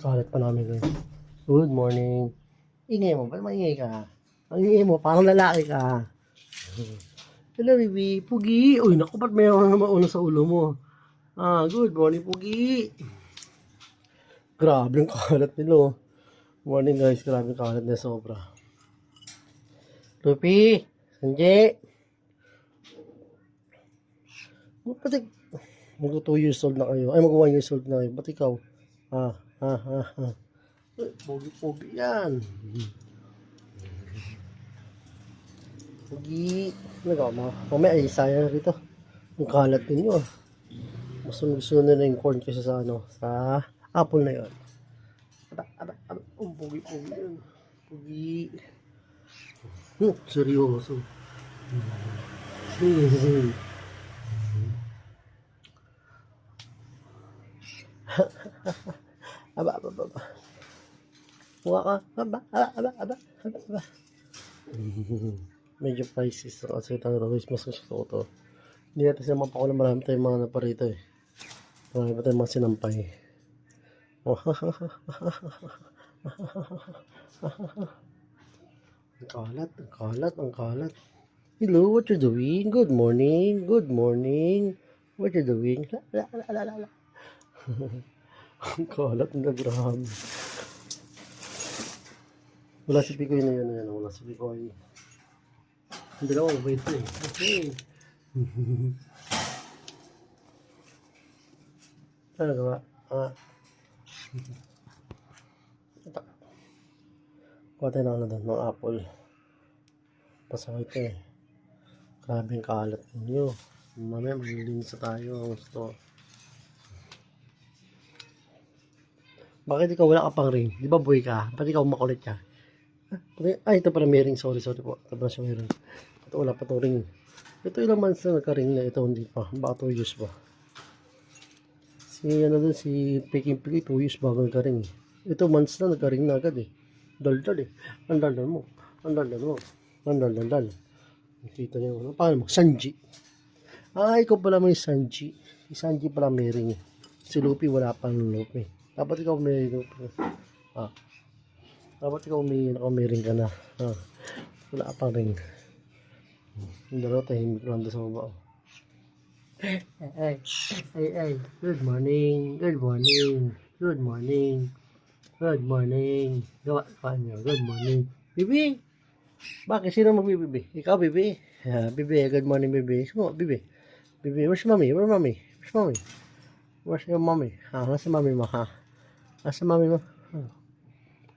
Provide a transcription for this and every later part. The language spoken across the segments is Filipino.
Kalat pa namin guys. Good morning. Ingay mo, ba't maingay ka? Ang ingay mo, parang lalaki ka. Hello, baby. Pugi. Uy, naku, ba't mayroon na mauna sa ulo mo? Good morning, Pugi. Grabe yung kalat nila. Oh. Morning guys, grabe yung kalat na sobra. Lupi, Sanjay. Pati, mag 2 years old na kayo. Ay, mag 1 years old na kayo. Ba't ikaw? Ha. Pogi-pogi yan. Pogi. Nagawa mo. Mamaya ay sayang rito. Ang kalat ninyo. Mas gusto na yung corn kasi sa ano. Sa apple na yun. Aba. Pogi-pogi yun. Pogi. Seryoso. Aba. Mukha ka. Aba. Medyo prices kasi talaga guys, mas gusto ko to. Hindi natin sila mapakulang, marami tayong mga naparito eh. Marami pa tayong mga sinampay. Ang kalat. Hello, what you doing? Good morning. What you doing? La. Ang kalat na grabe. Wala si Picoy na yun. Wala si Picoy. Ang dalawang wait eh. Okay. Ano gawa? Kuha tayo na doon ng apple. Pasakit eh. Grabe ang kalat ninyo. Mamaya maglilinis na tayo. Gusto. Bakit ikaw wala ka pang ring? Di ba boy ka? Ba't ikaw makulit ka? Ay, ito pala may ring. Sorry po. Ito pala siya may ring. Ito wala pa itong ring. Ito ilang months na nagka-ring na ito. Hindi pa. Baka 2 years pa. Si Peking Pili 2 years bago nagka-ring. Ito months na nagka-ring na agad eh. Dal-dal eh. Ang dal-dal mo. Kita niyo. Ano paano mo? Sanji. Ikaw pala may Sanji. Si Sanji pala may ring. Si Lupi wala pang Lupi. Dapat ikaw may Lupi. Dapat ikaw may ring ka na. Wala ka pang ring. Yung dalawa tahimik lang doon sa baba. Hey. Good morning. Gawa nyo. Good morning. Bibi. Bakit? Sino magbibibi? Ikaw, Bibi. Bibi, good morning, Bibi. Sino, Bibi? Bibi, where's mommy? Where's your mommy? Nasa mommy mo, ha? Nasa mommy mo?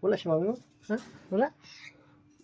Wala si mommy mo? Ha? Wala?